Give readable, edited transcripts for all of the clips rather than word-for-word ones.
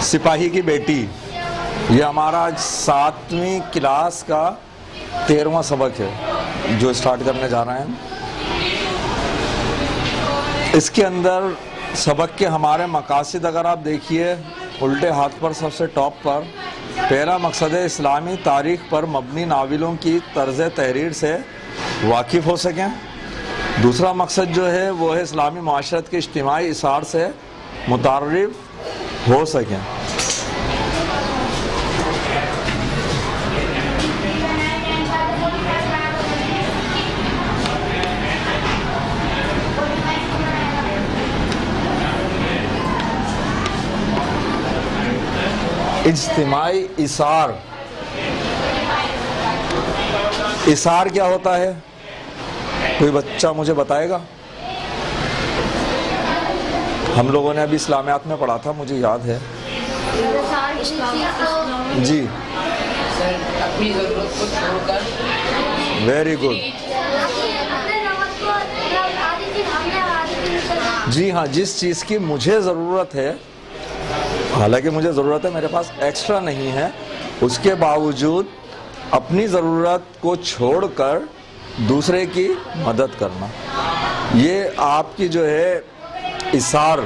سپاہی کی بیٹی، یہ ہمارا آج 7ویں کلاس کا 13واں سبق ہے جو اسٹارٹ کرنے جا رہے ہیں۔ اس کے اندر سبق کے ہمارے مقاصد اگر آپ دیکھیے، الٹے ہاتھ پر سب سے ٹاپ پر پہلا مقصد ہے اسلامی تاریخ پر مبنی ناولوں کی طرز تحریر سے واقف ہو سکیں۔ دوسرا مقصد جو ہے وہ ہے اسلامی معاشرت کے اجتماعی اثار سے متعارف ہو سکیں۔ اجتماعی اثار، اثار کیا ہوتا ہے؟ کوئی بچہ مجھے بتائے گا؟ ہم لوگوں نے ابھی اسلامیات میں پڑھا تھا، مجھے یاد ہے جی، اپنی ضرورت کو چھوڑ کر ویری گڈ، جی ہاں، جس چیز کی مجھے ضرورت ہے، حالانکہ مجھے ضرورت ہے، میرے پاس ایکسٹرا نہیں ہے، اس کے باوجود اپنی ضرورت کو چھوڑ کر دوسرے کی مدد کرنا، یہ آپ کی جو ہے اثار،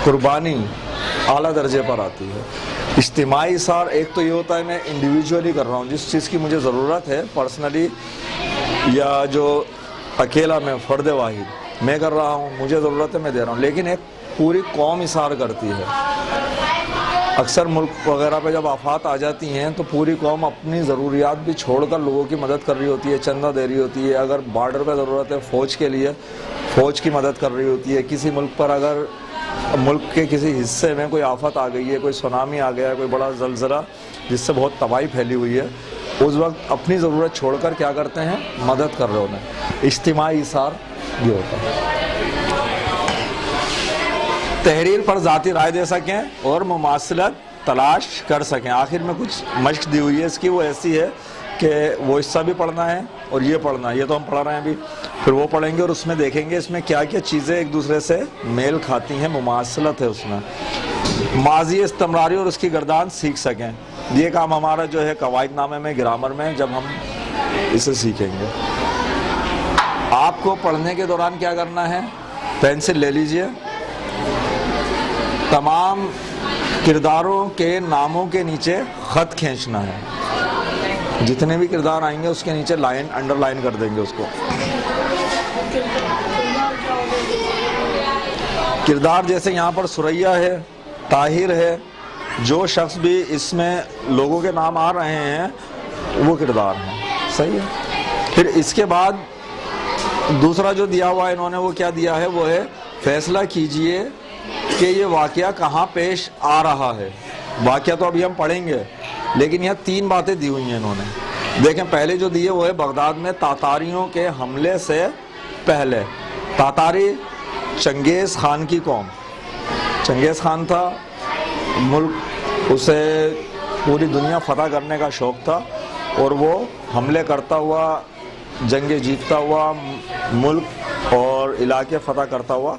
قربانی اعلیٰ درجے پر آتی ہے۔ اجتماعی اثار ایک تو یہ ہوتا ہے میں انڈیویجولی کر رہا ہوں، جس چیز کی مجھے ضرورت ہے پرسنلی، یا جو اکیلا میں فرد واحد میں کر رہا ہوں، مجھے ضرورت ہے میں دے رہا ہوں، لیکن ایک پوری قوم اثار کرتی ہے۔ اکثر ملک وغیرہ پہ جب آفات آ جاتی ہیں تو پوری قوم اپنی ضروریات بھی چھوڑ کر لوگوں کی مدد کر رہی ہوتی ہے، چندہ دے رہی ہوتی ہے، اگر بارڈر پہ ضرورت ہے فوج کے لیے فوج کی مدد کر رہی ہوتی ہے، کسی ملک پر اگر ملک کے کسی حصے میں کوئی آفت آ گئی ہے، کوئی سونامی آ گیا ہے، کوئی بڑا زلزلہ جس سے بہت تباہی پھیلی ہوئی ہے، اس وقت اپنی ضرورت چھوڑ کر کیا کرتے ہیں؟ مدد کر رہے ہوتے ہیں۔ اجتماعی اثار یہ ہوتا ہے۔ تحریر پر ذاتی رائے دے سکیں اور مماثلت تلاش کر سکیں۔ آخر میں کچھ مشق دی ہوئی ہے اس کی، وہ ایسی ہے کہ وہ حصہ بھی پڑھنا ہے اور یہ پڑھنا ہے، یہ تو ہم پڑھ رہے ہیں ابھی، پھر وہ پڑھیں گے اور اس میں دیکھیں گے اس میں کیا کیا چیزیں ایک دوسرے سے میل کھاتی ہیں، مماثلت ہے اس میں۔ ماضی استمراری اور اس کی گردان سیکھ سکیں، یہ کام ہمارا جو ہے قواعد نامے میں، گرامر میں، جب ہم اسے سیکھیں گے۔ آپ کو پڑھنے کے دوران کیا کرنا ہے؟ پینسل لے لیجئے، تمام کرداروں کے ناموں کے نیچے خط کھینچنا ہے، جتنے بھی کردار آئیں گے اس کے نیچے لائن انڈر لائن کر دیں گے اس کو۔ کردار جیسے یہاں پر سریا ہے، طاہر ہے، جو شخص بھی اس میں لوگوں کے نام آ رہے ہیں وہ کردار ہیں، صحیح ہے۔ پھر اس کے بعد دوسرا جو دیا ہوا ہے انہوں نے، وہ کیا دیا ہے؟ وہ ہے فیصلہ کیجئے کہ یہ واقعہ کہاں پیش آ رہا ہے۔ واقعہ تو ابھی ہم پڑھیں گے، لیکن یہاں 3 باتیں دی ہوئی ہیں انہوں نے۔ دیکھیں پہلے جو دیے وہ ہے بغداد میں تاتاریوں کے حملے سے پہلے۔ تاتاری چنگیز خان کی قوم، چنگیز خان تھا، ملک اسے پوری دنیا فتح کرنے کا شوق تھا، اور وہ حملے کرتا ہوا، جنگیں جیتتا ہوا، ملک اور علاقے فتح کرتا ہوا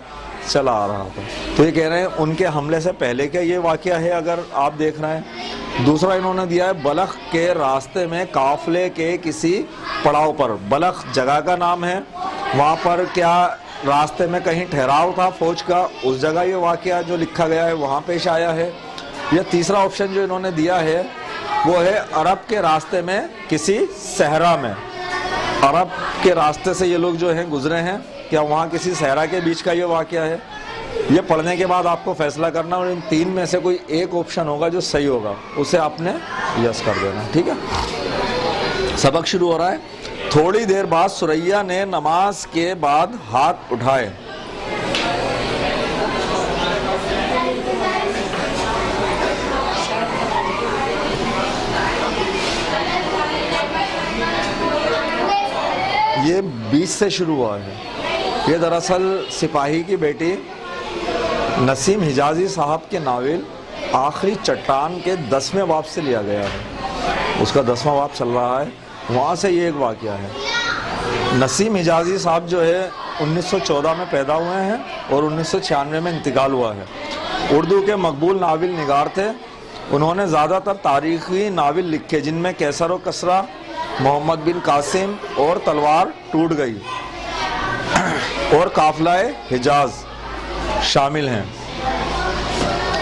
چلا آ رہا تھا۔ تو یہ کہہ رہے ہیں ان کے حملے سے پہلے کا یہ واقعہ ہے اگر آپ دیکھ رہے ہیں۔ دوسرا انہوں نے دیا ہے بلخ کے راستے میں قافلے کے کسی پڑاؤ پر، بلخ جگہ کا نام ہے، وہاں پر کیا راستے میں کہیں ٹھہراؤ تھا فوج کا، اس جگہ یہ واقعہ جو لکھا گیا ہے وہاں پیش آیا ہے۔ یہ تیسرا آپشن جو انہوں نے دیا ہے وہ ہے عرب کے راستے میں کسی صحرا میں، عرب کے راستے سے یہ لوگ جو ہیں گزرے ہیں، کیا وہاں کسی صحرا کے بیچ کا یہ واقعہ ہے؟ یہ پڑھنے کے بعد آپ کو فیصلہ کرنا، اور ان 3 میں سے کوئی ایک آپشن ہوگا جو صحیح ہوگا، اسے آپ نے یس کر دینا، ٹھیک ہے۔ سبق شروع ہو رہا ہے۔ تھوڑی دیر بعد سریا نے نماز کے بعد ہاتھ اٹھائے۔ یہ 20 سے شروع ہوا ہے۔ یہ دراصل سپاہی کی بیٹی نسیم حجازی صاحب کے ناول آخری چٹان کے 10ویں باب سے لیا گیا ہے، اس کا 10واں باب چل رہا ہے، وہاں سے یہ ایک واقعہ ہے۔ نسیم حجازی صاحب جو ہے 1914 میں پیدا ہوئے ہیں اور 1996 میں انتقال ہوا ہے۔ اردو کے مقبول ناول نگار تھے. انہوں نے زیادہ تر تاریخی ناول لکھے جن میں کیسر و کسرا، محمد بن قاسم اور تلوار ٹوٹ گئی اور قافلہ حجاز شامل ہیں.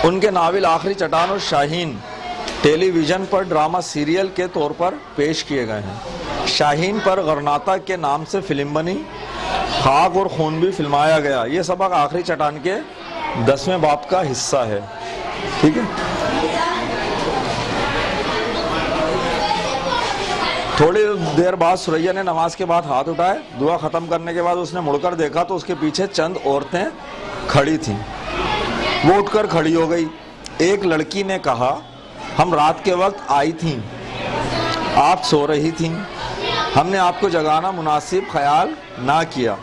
ان کے ناول آخری چٹان اور شاہین ٹیلی ویژن پر ڈرامہ سیریل کے طور پر پیش کیے گئے ہیں. شاہین پر غرناطہ کے نام سے فلم بنی. خاک اور خون بھی فلمایا گیا. یہ سبق آخری چٹان کے 10ویں باب کا حصہ ہے. ٹھیک ہے. تھوڑی دیر بعد سریا نے نماز کے بعد ہاتھ اٹھائے. دعا ختم کرنے کے بعد اس نے مڑ کر دیکھا تو اس کے پیچھے چند عورتیں کھڑی تھیں. وہ اٹھ کر کھڑی ہو گئی. ایک لڑکی نے کہا ہم رات کے وقت آئی تھیں, آپ سو رہی تھیں, ہم نے آپ کو جگانا مناسب خیال نہ کیا.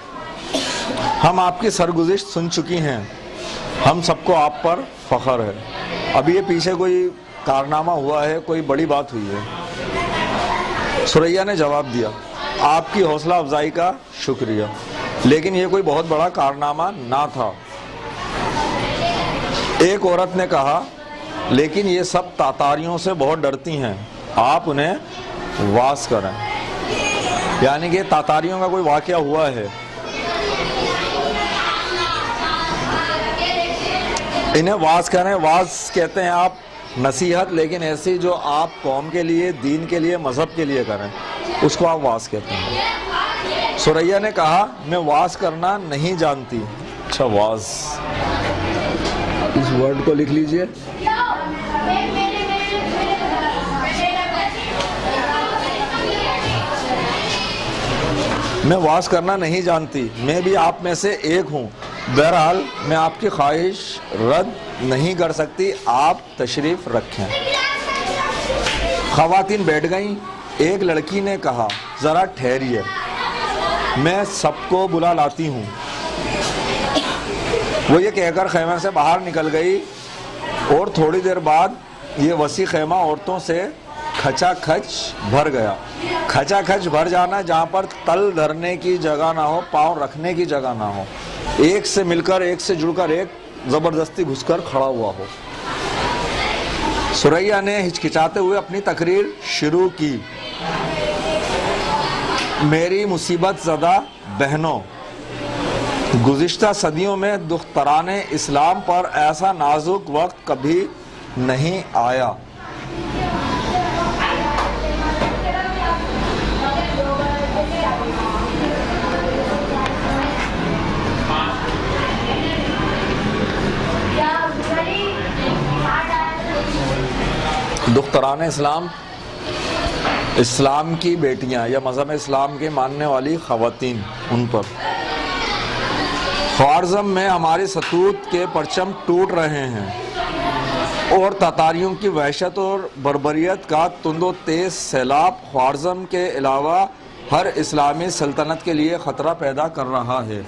ہم آپ کی سرگزشت سن چکی ہیں, ہم سب کو آپ پر فخر ہے. ابھی یہ پیچھے کوئی کارنامہ ہوا ہے, کوئی بڑی بات ہوئی ہے. سریا نے جواب دیا آپ کی حوصلہ افزائی کا شکریہ, لیکن یہ کوئی بہت بڑا کارنامہ نہ تھا. ایک عورت نے کہا لیکن یہ سب تاتاریوں سے بہت ڈرتی ہیں, آپ انہیں واز کریں. یعنی کہ تاتاریوں کا کوئی واقعہ ہوا ہے, انہیں واز کریں. واز کہتے ہیں آپ نصیحت, لیکن ایسی جو آپ قوم کے لیے, دین کے لیے, مذہب کے لیے کریں, اس کو آپ واز کہتے ہیں. سریا نے کہا میں واز کرنا نہیں جانتی. اچھا واز, اس ورڈ کو لکھ لیجئے. میں واز کرنا نہیں جانتی, میں بھی آپ میں سے ایک ہوں. بہرحال میں آپ کی خواہش رد نہیں کر سکتی, آپ تشریف رکھیں. خواتین بیٹھ گئیں. ایک لڑکی نے کہا ذرا ٹھہریے, میں سب کو بلا لاتی ہوں. وہ یہ کہہ کر خیمے سے باہر نکل گئی اور تھوڑی دیر بعد یہ وسیع خیمہ عورتوں سے کھچا کھچ بھر گیا. کھچا کھچ بھر جانا جہاں پر تل دھرنے کی جگہ نہ ہو, پاؤں رکھنے کی جگہ نہ ہو, ایک سے مل کر, ایک سے جڑ کر, ایک زبردستی گھس کر کھڑا ہوا ہو. سریا نے ہچکچاتے ہوئے اپنی تقریر شروع کی. میری مصیبت زدہ بہنوں, گزشتہ صدیوں میں دختران اسلام پر ایسا نازک وقت کبھی نہیں آیا. دختران اسلام, اسلام کی بیٹیاں یا مذہب اسلام کے ماننے والی خواتین, ان پر. خوارزم میں ہمارے ستوت کے پرچم ٹوٹ رہے ہیں اور تاتاریوں کی وحشت اور بربریت کا تند و تیز سیلاب خوارزم کے علاوہ ہر اسلامی سلطنت کے لیے خطرہ پیدا کر رہا ہے.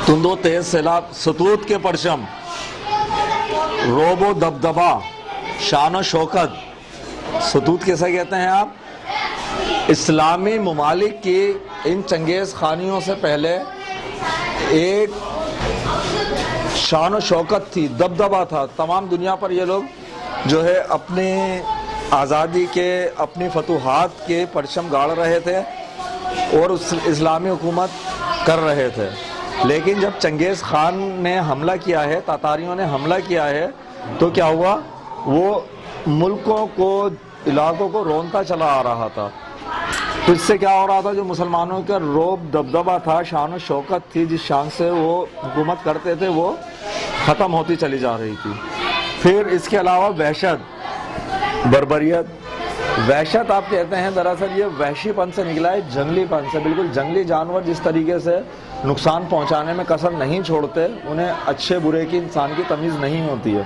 تند و تیز سیلاب, ستوت کے پرچم, روب و دبدبا, شان و شوکت. ستوت کیسا کہتے ہیں آپ؟ اسلامی ممالک کی ان چنگیز خانیوں سے پہلے ایک شان و شوکت تھی, دبدبا تھا. تمام دنیا پر یہ لوگ جو ہے اپنی آزادی کے, اپنی فتوحات کے پرچم گاڑ رہے تھے اور اسلامی حکومت کر رہے تھے. لیکن جب چنگیز خان نے حملہ کیا ہے, تاتاریوں نے حملہ کیا ہے, تو کیا ہوا, وہ ملکوں کو علاقوں کو رونتا چلا آ رہا تھا. تو اس سے کیا ہو رہا تھا, جو مسلمانوں کا روب دبدبہ تھا, شان و شوکت تھی, جس شان سے وہ حکومت کرتے تھے, وہ ختم ہوتی چلی جا رہی تھی. پھر اس کے علاوہ وحشت, بربریت. وحشت آپ کہتے ہیں دراصل یہ وحشی پن سے نکلا ہے, جنگلی پن سے. بالکل جنگلی جانور جس طریقے سے نقصان پہنچانے میں کسر نہیں چھوڑتے, انہیں اچھے برے کی انسان کی تمیز نہیں ہوتی ہے.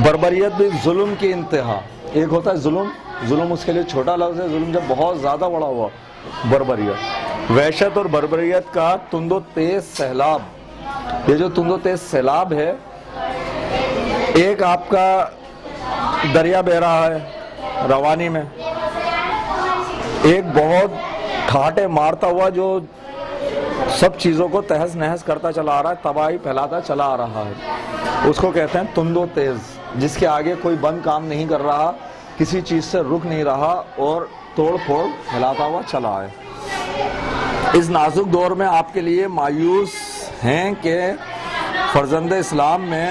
بربریت بھی ظلم کی انتہا. ایک ہوتا ہے ظلم, ظلم اس کے لیے چھوٹا لفظ ہے, ظلم جب بہت زیادہ بڑا ہوا, بربریت. وحشت اور بربریت کا تند و تیز سیلاب. یہ جو تند و تیز سیلاب ہے, ایک آپ کا دریا بہ رہا ہے روانی میں, ایک بہت ٹھاٹے مارتا ہوا جو سب چیزوں کو تہس نہس کرتا چلا آ رہا ہے, تباہی پھیلاتا چلا آ رہا ہے. اس کو کہتے ہیں تند و تیز, جس کے آگے کوئی بند کام نہیں کر رہا, کسی چیز سے رک نہیں رہا اور توڑ پھوڑ پھیلاتا ہوا چلا ہے. اس نازک دور میں آپ کے لیے مایوس ہیں کہ فرزند اسلام میں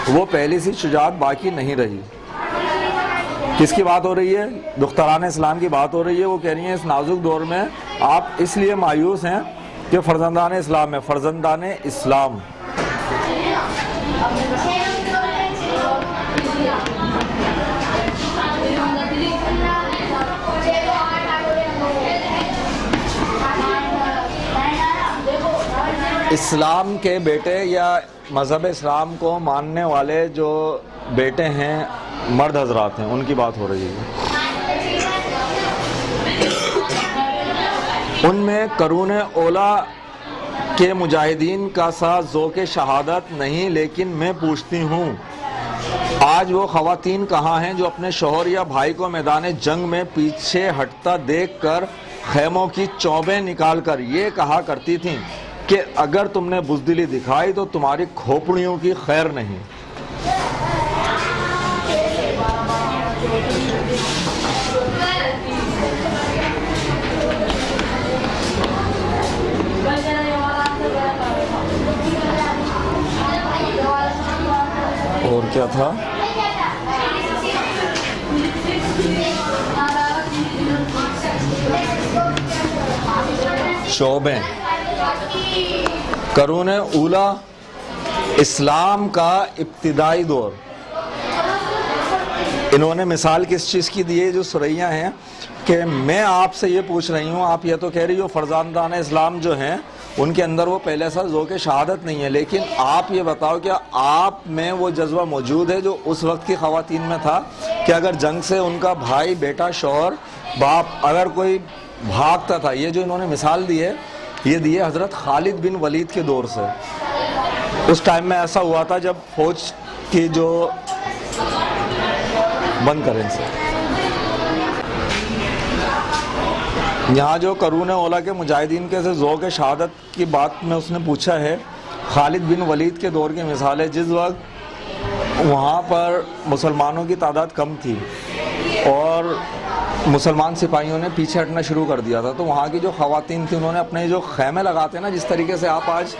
وہ پہلی سی شجاعت باقی نہیں رہی. کس کی بات ہو رہی ہے؟ دختران اسلام کی بات ہو رہی ہے. وہ کہہ رہی ہیں اس نازک دور میں آپ اس لیے مایوس ہیں کہ فرزندان اسلام ہے. فرزندان اسلام اسلام کے بیٹے یا مذہب اسلام کو ماننے والے جو بیٹے ہیں, مرد حضرات ہیں, ان کی بات ہو رہی ہے. ان میں قرون اولا کے مجاہدین کا سا ذوق شہادت نہیں, لیکن میں پوچھتی ہوں آج وہ خواتین کہاں ہیں جو اپنے شوہر یا بھائی کو میدان جنگ میں پیچھے ہٹتا دیکھ کر خیموں کی چوبیں نکال کر یہ کہا کرتی تھیں کہ اگر تم نے بزدلی دکھائی تو تمہاری کھوپڑیوں کی خیر نہیں. اور کیا تھا؟ شعبیں. قرون اولا اسلام کا ابتدائی دور. انہوں نے مثال کس چیز کی دی ہے جو سریا ہیں کہ میں آپ سے یہ پوچھ رہی ہوں, آپ یہ تو کہہ رہی ہو فرزندان اسلام جو ہیں ان کے اندر وہ پہلے سا ذوق شہادت نہیں ہے, لیکن آپ یہ بتاؤ کہ آپ میں وہ جذبہ موجود ہے جو اس وقت کی خواتین میں تھا کہ اگر جنگ سے ان کا بھائی, بیٹا, شوہر, باپ اگر کوئی بھاگتا تھا. یہ جو انہوں نے مثال دی ہے یہ دی ہے حضرت خالد بن ولید کے دور سے. اس ٹائم میں ایسا ہوا تھا جب فوج کی جو بند کریں سے یہاں جو قرون اولا کے مجاہدین کے سے ذوق شہادت کی بات میں اس نے پوچھا ہے. خالد بن ولید کے دور کی مثال ہے جس وقت وہاں پر مسلمانوں کی تعداد کم تھی اور مسلمان سپاہیوں نے پیچھے ہٹنا شروع کر دیا تھا, تو وہاں کی جو خواتین تھیں انہوں نے اپنے جو خیمے لگاتے ہیں نا, جس طریقے سے آپ آج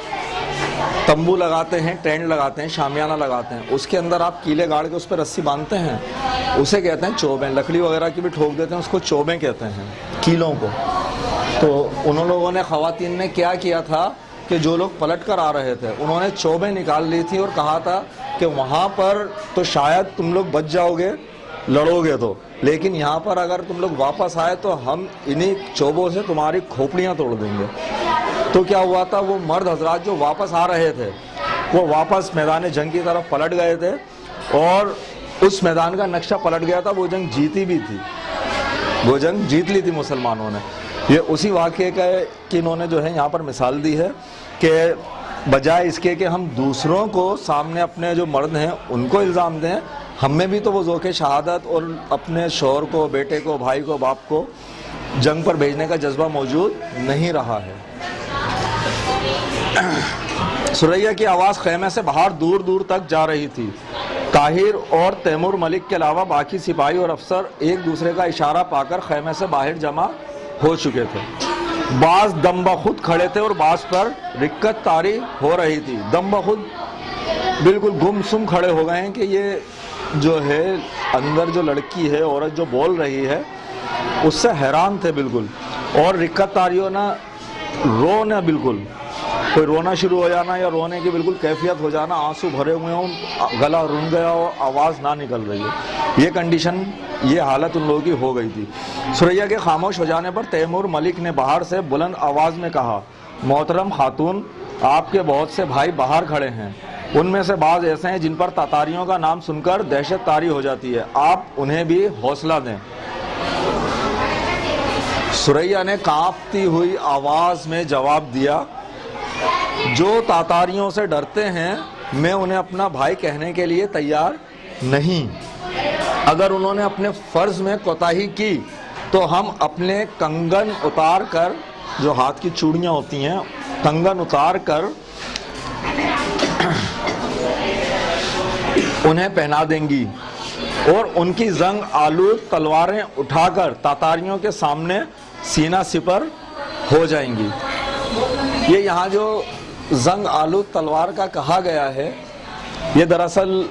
تمبو لگاتے ہیں, ٹینٹ لگاتے ہیں, شامیانہ لگاتے ہیں, اس کے اندر آپ کیلے گاڑ کے اس پہ رسی باندھتے ہیں, اسے کہتے ہیں چوبیں. لکڑی وغیرہ کی بھی ٹھوک دیتے ہیں, اس کو چوبیں کہتے ہیں, کیلوں کو. تو انہوں لوگوں نے خواتین نے کیا کیا تھا کہ جو لوگ پلٹ کر آ رہے تھے انہوں نے چوبیں نکال لی تھی اور کہا تھا کہ وہاں پر تو شاید تم لوگ بچ جاؤ گے, لڑو گے تو, لیکن یہاں پر اگر تم لوگ واپس آئے تو ہم انہی چوبوں سے تمہاری کھوپڑیاں توڑ دیں گے. تو کیا ہوا تھا, وہ مرد حضرات جو واپس آ رہے تھے وہ واپس میدان جنگ کی طرف پلٹ گئے تھے اور اس میدان کا نقشہ پلٹ گیا تھا. وہ جنگ جیتی بھی تھی, وہ جنگ جیت لی تھی مسلمانوں نے. یہ اسی واقعے کا کہ انہوں نے جو ہے یہاں پر مثال دی ہے کہ بجائے اس کے کہ ہم دوسروں کو سامنے اپنے جو مرد ہیں ان کو الزام دیں, ہم میں بھی تو وہ ذوق شہادت اور اپنے شوہر کو, بیٹے کو, بھائی کو, باپ کو جنگ پر بھیجنے کا جذبہ موجود نہیں رہا ہے. سریا کی آواز خیمے سے باہر دور دور تک جا رہی تھی. طاہر اور تیمور ملک کے علاوہ باقی سپاہی اور افسر ایک دوسرے کا اشارہ پا کر خیمے سے باہر جمع ہو چکے تھے. بعض دم بخود کھڑے تھے اور بعض پر رکت طاری ہو رہی تھی. دم بخود بالکل گم سم کھڑے ہو گئے ہیں کہ یہ جو ہے اندر جو لڑکی ہے عورت جو بول رہی ہے اس سے حیران تھے بالکل، اور رکت تاریوں نا رونا، بالکل کوئی رونا شروع ہو جانا یا رونے کی بالکل کیفیت ہو جانا، آنسو بھرے ہوئے ہوں، گلا رن گیا ہو، آواز نہ نکل رہی ہے، یہ کنڈیشن، یہ حالت ان لوگوں کی ہو گئی تھی۔ سریا کے خاموش ہو جانے پر تیمور ملک نے باہر سے بلند آواز میں کہا، محترم خاتون، آپ کے بہت سے بھائی باہر کھڑے ہیں، ان میں سے بعض ایسے ہیں جن پر تاتاریوں کا نام سن کر دہشت طاری ہو جاتی ہے، آپ انہیں بھی حوصلہ دیں۔ سریا نے کانپتی ہوئی آواز میں جواب دیا، جو تاتاریوں سے ڈرتے ہیں میں انہیں اپنا بھائی کہنے کے لیے تیار نہیں، اگر انہوں نے اپنے فرض میں کوتاہی کی تو ہم اپنے کنگن اتار کر، جو ہاتھ کی چوڑیاں ہوتی ہیں، کنگن اتار کر انہیں پہنا دیں گی اور ان کی زنگ آلود تلواریں اٹھا کر تاتاریوں کے سامنے سینہ سپر ہو جائیں گی۔ یہ یہاں جو زنگ آلود تلوار کا کہا گیا ہے، یہ دراصل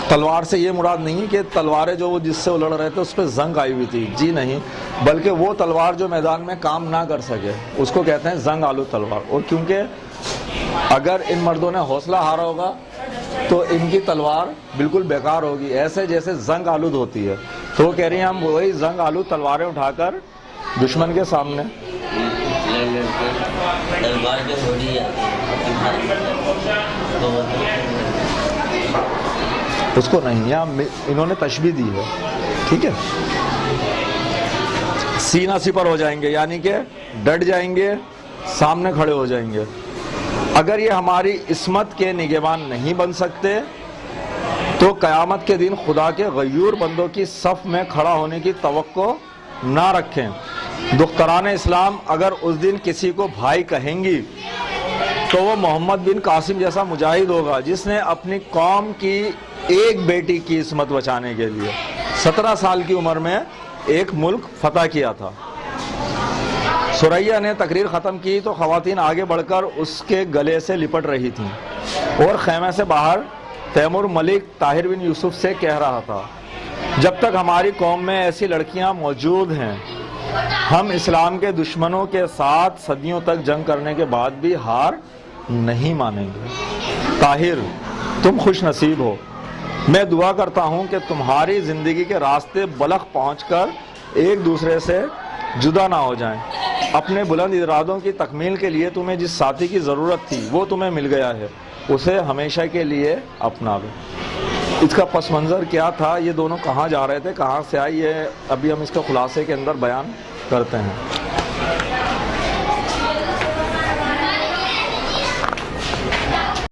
تلوار سے یہ مراد نہیں کہ تلواریں جو جس سے وہ لڑ رہے تھے اس پہ زنگ آئی ہوئی تھی، جی نہیں، بلکہ وہ تلوار جو میدان میں کام نہ کر سکے اس کو کہتے ہیں زنگ آلود تلوار۔ اور کیونکہ اگر ان مردوں نے حوصلہ ہارا ہوگا تو ان کی تلوار بالکل بیکار ہوگی، ایسے جیسے زنگ آلود ہوتی ہے، تو وہ کہہ رہی ہیں ہم وہی زنگ آلود تلواریں اٹھا کر دشمن کے سامنے۔ اس کو نہیں، یہاں انہوں نے تشبیہ دی ہے، ٹھیک ہے، سینہ سپر ہو جائیں گے، یعنی کہ ڈٹ جائیں گے، سامنے کھڑے ہو جائیں گے۔ اگر یہ ہماری عصمت کے نگہبان نہیں بن سکتے تو قیامت کے دن خدا کے غیور بندوں کی صف میں کھڑا ہونے کی توقع نہ رکھیں۔ دختران اسلام اگر اس دن کسی کو بھائی کہیں گی تو وہ محمد بن قاسم جیسا مجاہد ہوگا جس نے اپنی قوم کی ایک بیٹی کی عصمت بچانے کے لیے 17 سال کی عمر میں ایک ملک فتح کیا تھا۔ سریا نے تقریر ختم کی تو خواتین آگے بڑھ کر اس کے گلے سے لپٹ رہی تھیں اور خیمے سے باہر تیمور ملک طاہر بن یوسف سے کہہ رہا تھا، جب تک ہماری قوم میں ایسی لڑکیاں موجود ہیں ہم اسلام کے دشمنوں کے ساتھ صدیوں تک جنگ کرنے کے بعد بھی ہار نہیں مانیں گے۔ طاہر، تم خوش نصیب ہو، میں دعا کرتا ہوں کہ تمہاری زندگی کے راستے بلخ پہنچ کر ایک دوسرے سے جدا نہ ہو جائیں۔ اپنے بلند ارادوں کی تکمیل کے لیے تمہیں جس ساتھی کی ضرورت تھی وہ تمہیں مل گیا ہے، اسے ہمیشہ کے لیے اپنا لو۔ اس کا پس منظر کیا تھا، یہ دونوں کہاں جا رہے تھے، کہاں سے آئی، یہ ابھی ہم اس کے خلاصے کے اندر بیان کرتے ہیں۔